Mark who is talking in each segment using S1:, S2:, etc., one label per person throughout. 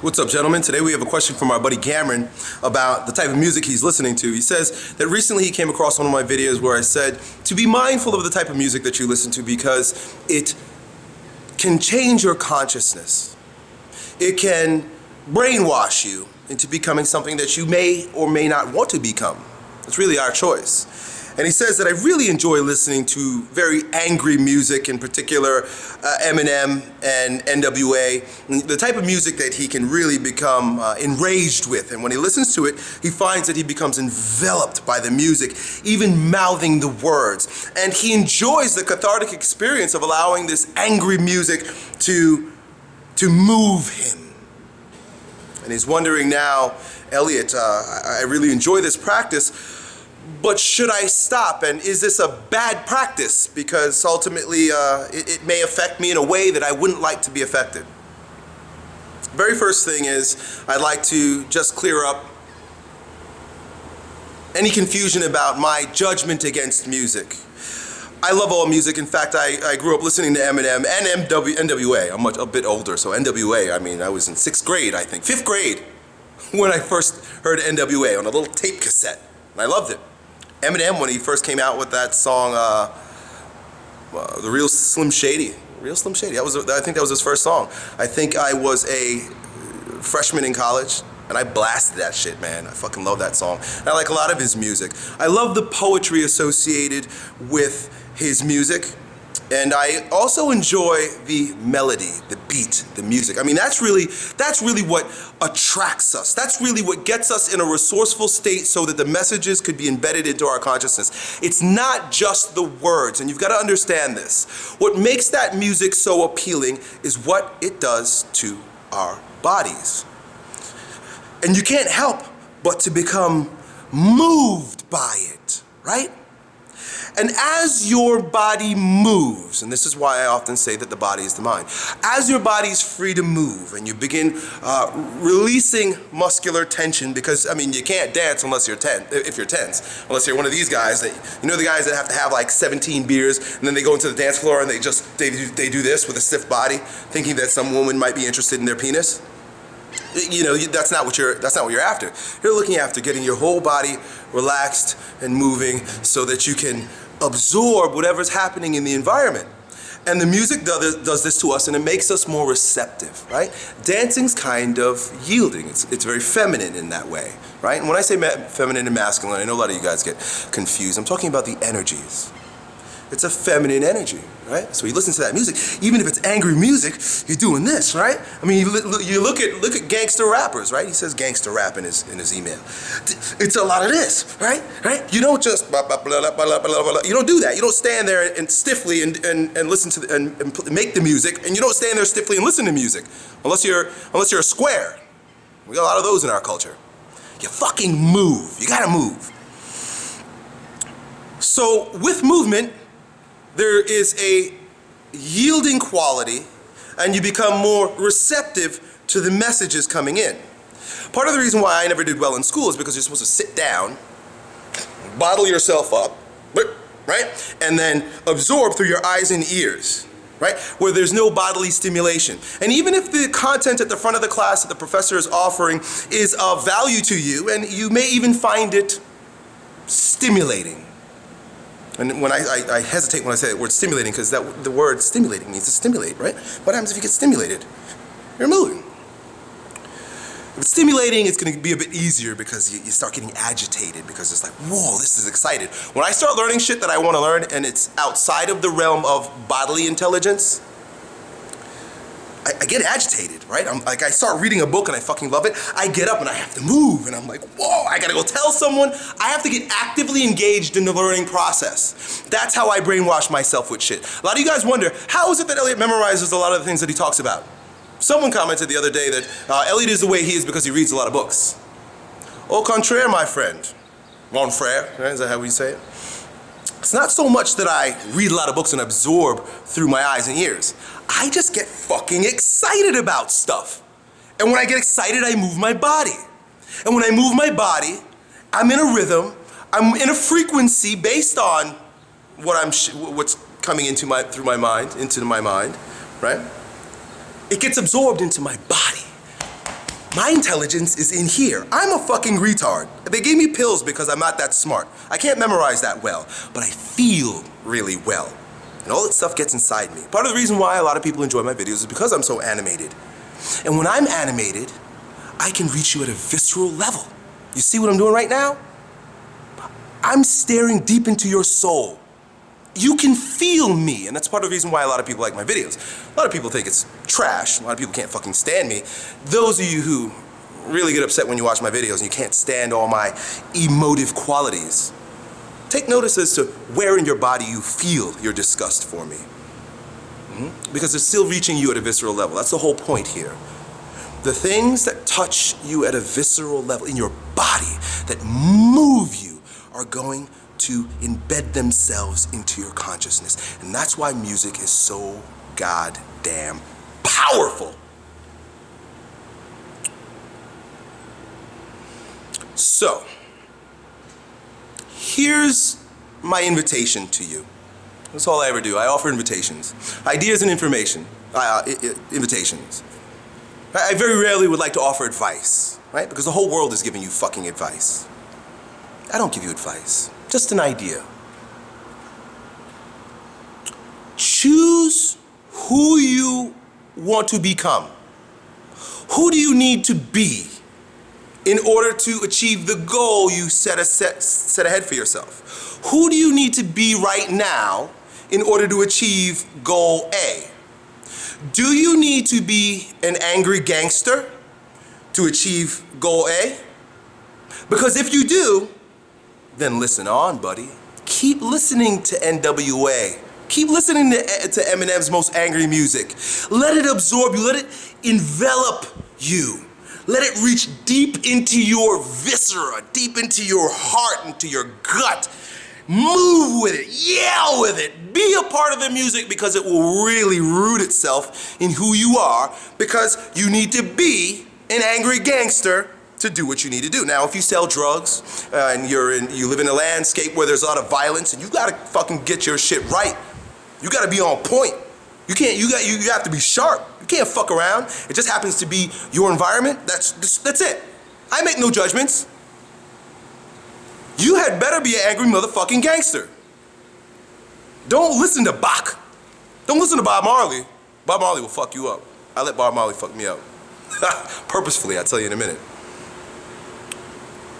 S1: What's up, gentlemen? Today we have a question from our buddy Cameron about the type of music he's listening to. He says that recently he came across one of my videos where I said to be mindful of the type of music that you listen to because it can change your consciousness. It can brainwash you into becoming something that you may or may not want to become. It's really our choice. And he says that I really enjoy listening to very angry music, in particular Eminem and NWA, the type of music that he can really become enraged with. And when he listens to it, he finds that he becomes enveloped by the music, even mouthing the words. And he enjoys the cathartic experience of allowing this angry music to move him. And he's wondering now, Elliot, I really enjoy this practice, but should I stop? And is this a bad practice? Because ultimately it may affect me in a way that I wouldn't like to be affected. Very first thing is I'd like to just clear up any confusion about my judgment against music. I love all music. In fact, I grew up listening to Eminem and NWA. I'm a bit older, so NWA, I was in 6th grade, I think, 5th grade, when I first heard NWA on a little tape cassette, and I loved it. Eminem, when he first came out with that song, The Real Slim Shady. I think that was his first song. I think I was a freshman in college, and I blasted that shit, man. I fucking love that song. And I like a lot of his music. I love the poetry associated with his music, and I also enjoy the melody, the beat, the music. That's really what attracts us. That's really what gets us in a resourceful state so that the messages could be embedded into our consciousness. It's not just the words, and you've got to understand this. What makes that music so appealing is what it does to our bodies. And you can't help but to become moved by it, right? And as your body moves, and this is why I often say that the body is the mind, as your body's free to move and you begin releasing muscular tension, because you can't dance unless you're tense, unless you're one of these guys that, the guys that have to have like 17 beers and then they go into the dance floor and they do this with a stiff body, thinking that some woman might be interested in their penis. That's not what you're after. You're looking after getting your whole body relaxed and moving so that you can absorb whatever's happening in the environment. And the music does this to us, and it makes us more receptive, right? Dancing's kind of yielding. It's very feminine in that way, right? And when I say feminine and masculine, I know a lot of you guys get confused. I'm talking about the energies. It's a feminine energy, right? So you listen to that music, even if it's angry music, you're doing this, right? You look at gangster rappers, right? He says gangster rap in his email. It's a lot of this, right? You don't just blah, blah, blah, blah, blah, blah, blah. You don't do that. You don't stand there and stiffly and listen to and make the music, and you don't stand there stiffly and listen to music unless you're a square. We got a lot of those in our culture. You fucking move. You gotta move. So with movement, there is a yielding quality, and you become more receptive to the messages coming in. Part of the reason why I never did well in school is because you're supposed to sit down, bottle yourself up, right? And then absorb through your eyes and ears, right? Where there's no bodily stimulation. And even if the content at the front of the class that the professor is offering is of value to you, and you may even find it stimulating. And when I hesitate when I say the word stimulating, because the word stimulating means to stimulate, right? What happens if you get stimulated? You're moving. If it's stimulating, it's going to be a bit easier because you start getting agitated because it's like, whoa, this is excited. When I start learning shit that I want to learn and it's outside of the realm of bodily intelligence, I get agitated, right? I start reading a book and I fucking love it. I get up and I have to move and I'm like, whoa, I gotta go tell someone. I have to get actively engaged in the learning process. That's how I brainwash myself with shit. A lot of you guys wonder, how is it that Elliot memorizes a lot of the things that he talks about? Someone commented the other day that Elliot is the way he is because he reads a lot of books. Au contraire, my friend. Mon frère, right? Is that how we say it? It's not so much that I read a lot of books and absorb through my eyes and ears. I just get fucking excited about stuff. And when I get excited, I move my body. And when I move my body, I'm in a rhythm, I'm in a frequency based on what's coming through my mind, into my mind, right? It gets absorbed into my body. My intelligence is in here. I'm a fucking retard. They gave me pills because I'm not that smart. I can't memorize that well, but I feel really well. And all that stuff gets inside me. Part of the reason why a lot of people enjoy my videos is because I'm so animated. And when I'm animated, I can reach you at a visceral level. You see what I'm doing right now? I'm staring deep into your soul. You can feel me, and that's part of the reason why a lot of people like my videos. A lot of people think it's trash. A lot of people can't fucking stand me. Those of you who really get upset when you watch my videos and you can't stand all my emotive qualities, take notice as to where in your body you feel your disgust for me. Because it's still reaching you at a visceral level. That's the whole point here. The things that touch you at a visceral level in your body, that move you, are going to embed themselves into your consciousness. And that's why music is so goddamn powerful. So, here's my invitation to you. That's all I ever do. I offer invitations. Ideas and information. Invitations. I very rarely would like to offer advice, right? Because the whole world is giving you fucking advice. I don't give you advice. Just an idea. Choose who you want to become. Who do you need to be in order to achieve the goal you set ahead for yourself? Who do you need to be right now in order to achieve goal A? Do you need to be an angry gangster to achieve goal A? Because if you do, then listen on, buddy. Keep listening to NWA. Keep listening to Eminem's most angry music. Let it absorb you. Let it envelop you. Let it reach deep into your viscera, deep into your heart, into your gut. Move with it, yell with it, be a part of the music because it will really root itself in who you are, because you need to be an angry gangster to do what you need to do. Now, if you sell drugs and you live in a landscape where there's a lot of violence, and you gotta fucking get your shit right. You gotta be on point. You have to be sharp. You can't fuck around. It just happens to be your environment. That's it. I make no judgments. You had better be an angry motherfucking gangster. Don't listen to Bach. Don't listen to Bob Marley. Bob Marley will fuck you up. I let Bob Marley fuck me up. Purposefully, I'll tell you in a minute.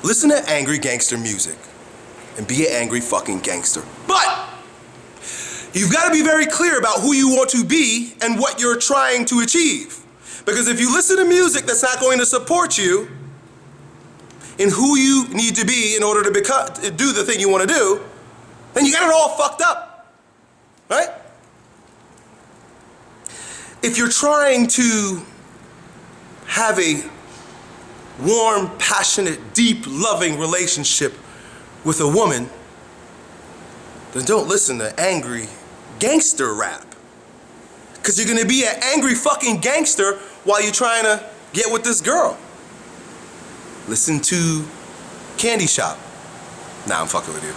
S1: Listen to angry gangster music and be an angry fucking gangster. But you've got to be very clear about who you want to be and what you're trying to achieve. Because if you listen to music that's not going to support you in who you need to be in order to do the thing you want to do, then you got it all fucked up, right? If you're trying to have a warm, passionate, deep, loving relationship with a woman, then don't listen to angry gangster rap. Because you're going to be an angry fucking gangster while you're trying to get with this girl. Listen to Candy Shop. Nah, I'm fucking with you.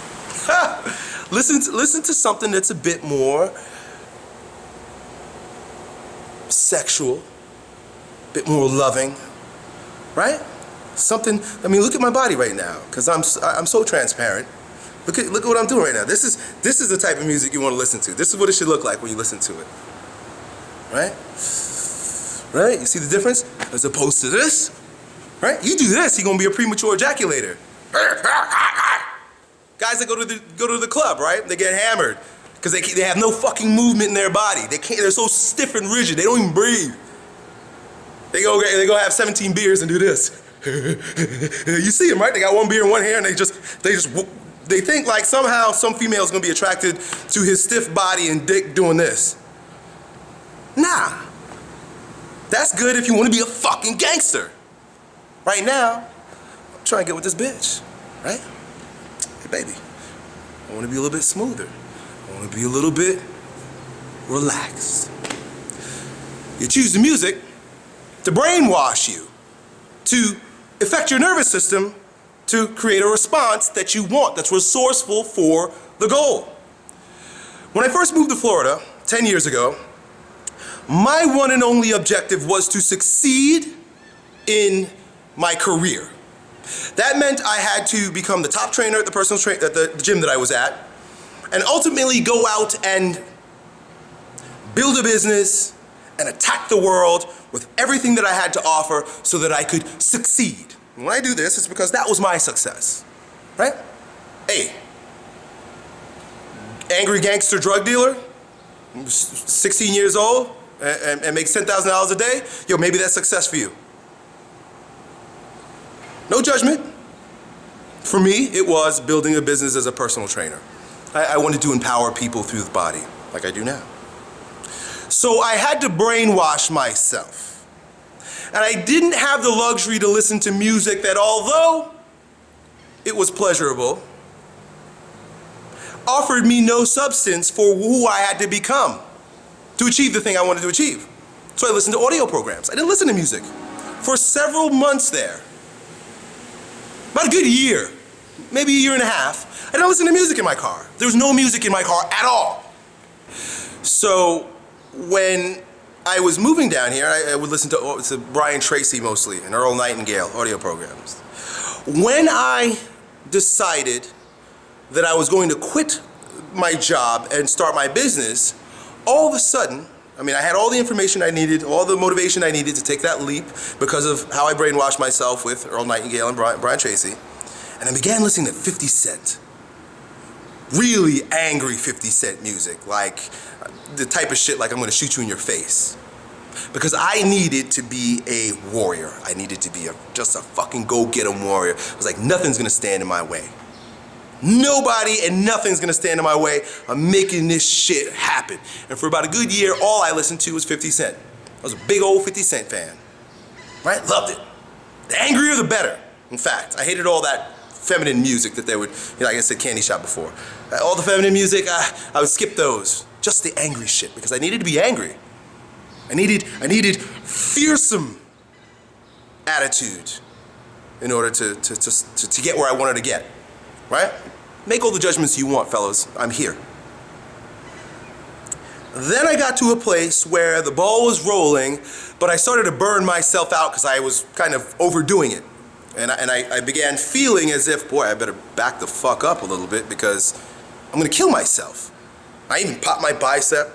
S1: Listen to something that's a bit more sexual, a bit more loving, right? Something, I mean, look at my body right now, because I'm so transparent. Look at what I'm doing right now. This is the type of music you want to listen to. This is what it should look like when you listen to it. Right? Right? You see the difference? As opposed to this, right? You do this, you're gonna be a premature ejaculator. Guys that go to the club, right? They get hammered because they have no fucking movement in their body. They're so stiff and rigid. They don't even breathe. They go have 17 beers and do this. You see them, right? They got one beer in one hand, and they think like somehow some female's gonna be attracted to his stiff body and dick doing this. Nah. That's good if you want to be a fucking gangster. Right now, I'm trying to get with this bitch, right? Hey, baby, I want to be a little bit smoother. I want to be a little bit relaxed. You choose the music to brainwash you, to affect your nervous system, to create a response that you want, that's resourceful for the goal. When I first moved to Florida 10 years ago, my one and only objective was to succeed in my career. That meant I had to become the top trainer at the at the gym that I was at, and ultimately go out and build a business and attack the world with everything that I had to offer so that I could succeed. And when I do this, it's because that was my success, right? Hey, angry gangster drug dealer, 16 years old, and makes $10,000 a day, yo, maybe that's success for you. No judgment. For me, it was building a business as a personal trainer. I wanted to empower people through the body, like I do now. So I had to brainwash myself. And I didn't have the luxury to listen to music that, although it was pleasurable, offered me no substance for who I had to become to achieve the thing I wanted to achieve. So I listened to audio programs. I didn't listen to music for several months there. About a good year, maybe a year and a half, I didn't listen to music in my car. There was no music in my car at all. So when I was moving down here, I would listen to Brian Tracy mostly and Earl Nightingale audio programs. When I decided that I was going to quit my job and start my business, all of a sudden, I mean, I had all the information I needed, all the motivation I needed to take that leap because of how I brainwashed myself with Earl Nightingale and Brian Tracy. And I began listening to 50 Cent. Really angry 50 Cent music, like the type of shit like I'm gonna shoot you in your face. Because I needed to be a warrior. I needed to be just a fucking go-get-em warrior. I was like, nothing's gonna stand in my way. Nobody and nothing's gonna stand in my way. I'm making this shit happen. And for about a good year, all I listened to was 50 Cent. I was a big old 50 Cent fan, right? Loved it. The angrier, the better. In fact, I hated all that feminine music that they would, like I said, Candy Shop before. All the feminine music, I would skip those. Just the angry shit, because I needed to be angry. I needed fearsome attitude in order to get where I wanted to get, right? Make all the judgments you want, fellas. I'm here. Then I got to a place where the ball was rolling, but I started to burn myself out because I was kind of overdoing it. And I began feeling as if, boy, I better back the fuck up a little bit because I'm gonna kill myself. I even popped my bicep,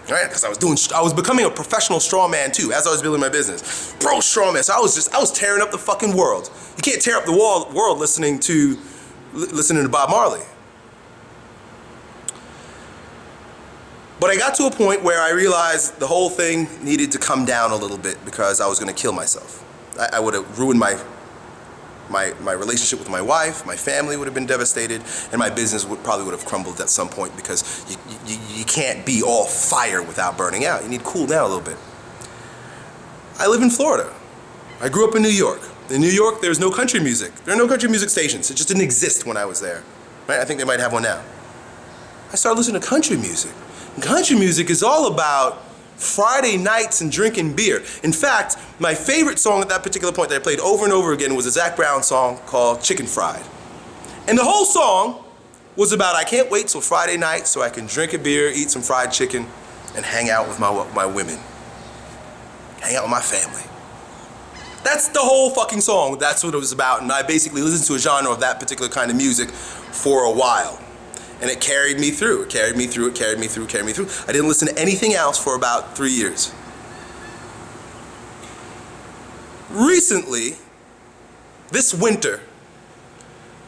S1: right? Because I was becoming a professional strongman too as I was building my business. Pro strongman, so I was tearing up the fucking world. You can't tear up the world listening to Bob Marley. But I got to a point where I realized the whole thing needed to come down a little bit because I was gonna kill myself. I would have ruined my relationship with my wife, my family would have been devastated, and my business probably would have crumbled at some point because you can't be all fire without burning out. You need to cool down a little bit. I live in Florida. I grew up in New York. In New York, there's no country music. There are no country music stations. It just didn't exist when I was there. Right? I think they might have one now. I started listening to country music. And country music is all about Friday nights and drinking beer. In fact, my favorite song at that particular point that I played over and over again was a Zac Brown song called Chicken Fried. And the whole song was about I can't wait till Friday night so I can drink a beer, eat some fried chicken, and hang out with my women. Hang out with my family. That's the whole fucking song. That's what it was about. And I basically listened to a genre of that particular kind of music for a while. And it carried me through. It carried me through. It carried me through. Carried me through. I didn't listen to anything else for about 3 years. Recently, this winter,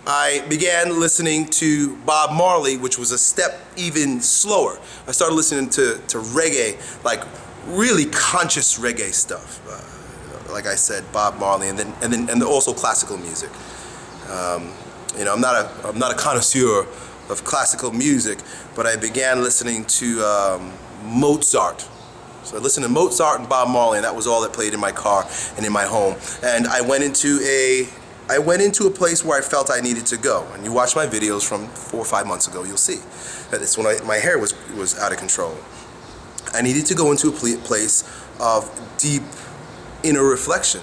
S1: I began listening to Bob Marley, which was a step even slower. I started listening to reggae, like really conscious reggae stuff. Like I said, Bob Marley, and also classical music. You know, I'm not a connoisseur of classical music, but I began listening to Mozart. So I listened to Mozart and Bob Marley, and that was all that played in my car and in my home. And I went into a place where I felt I needed to go. And you watch my videos from 4 or 5 months ago, you'll see that it's when my hair was out of control. I needed to go into a place of deep inner reflection.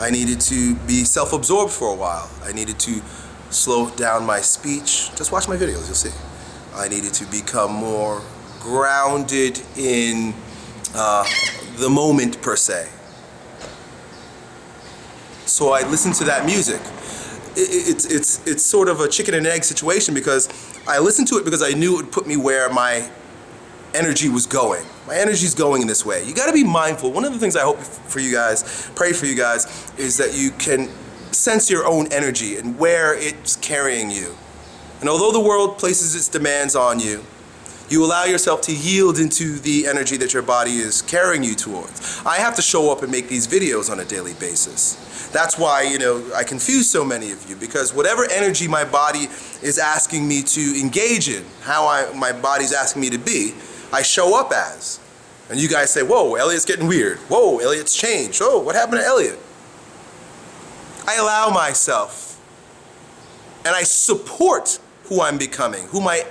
S1: I needed to be self-absorbed for a while. I needed to slow down my speech. Just watch my videos, you'll see. I needed to become more grounded in the moment per se. So I listened to that music. It's sort of a chicken and egg situation, because I listened to it because I knew it would put me where my energy was going. My energy's going in this way. You got to be mindful. One of the things I hope for you guys, pray for you guys, is that you can sense your own energy and where it's carrying you. And although the world places its demands on you, you allow yourself to yield into the energy that your body is carrying you towards. I have to show up and make these videos on a daily basis. That's why, I confuse so many of you, because whatever energy my body is asking me to engage in, my body's asking me to be, I show up as. And you guys say, whoa, Elliot's getting weird. Whoa, Elliot's changed. Oh, what happened to Elliot? I allow myself, and I support who I'm becoming, who my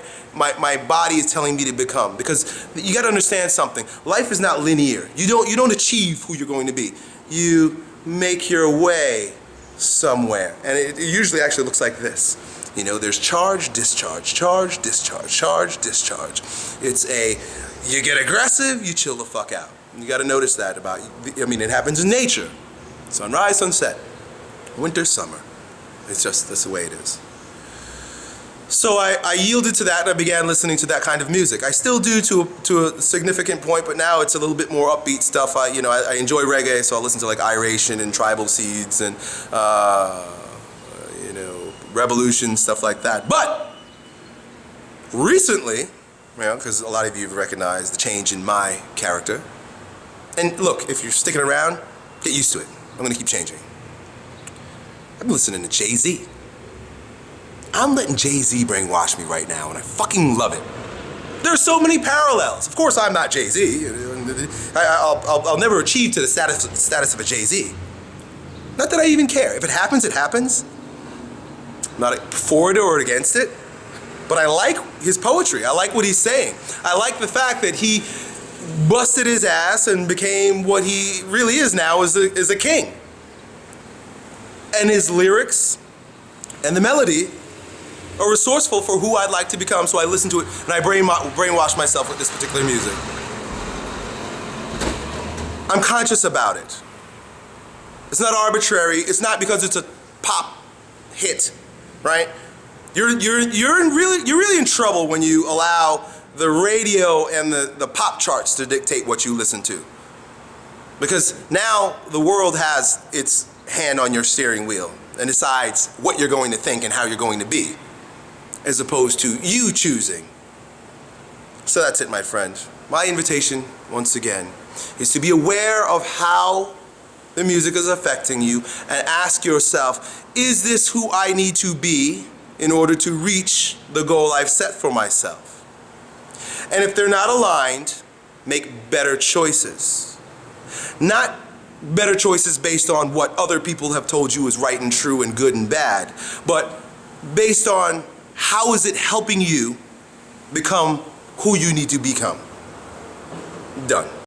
S1: body is telling me to become. Because you got to understand something. Life is not linear. You don't achieve who you're going to be. You make your way somewhere. And it usually actually looks like this. There's charge, discharge, charge, discharge, charge, discharge. You get aggressive, you chill the fuck out. You got to notice that it happens in nature. Sunrise, sunset, winter, summer. That's the way it is. So I yielded to that, and I began listening to that kind of music. I still do to a significant point, but now it's a little bit more upbeat stuff. I enjoy reggae, so I listen to like Iration and Tribal Seeds and Revolution, stuff like that. But recently, because a lot of you have recognized the change in my character. And look, if you're sticking around, get used to it. I'm going to keep changing. I'm listening to Jay-Z. I'm letting Jay-Z brainwash me right now, and I fucking love it. There's so many parallels. Of course, I'm not Jay-Z. I'll never achieve to the status of a Jay-Z. Not that I even care. If it happens, it happens. I'm not for it or against it. But I like his poetry. I like what he's saying. I like the fact that he busted his ass and became what he really is now, is a king. And his lyrics and the melody are resourceful for who I'd like to become, so I listen to it and I brainwash myself with this particular music. I'm conscious about it. It's not arbitrary. It's not because it's a pop hit, right? You're really in trouble when you allow the radio and the pop charts to dictate what you listen to. Because now the world has its hand on your steering wheel and decides what you're going to think and how you're going to be, as opposed to you choosing. So that's it, my friend. My invitation, once again, is to be aware of how the music is affecting you and ask yourself, is this who I need to be in order to reach the goal I've set for myself? And if they're not aligned, make better choices. Not better choices based on what other people have told you is right and true and good and bad, but based on how is it helping you become who you need to become. Done.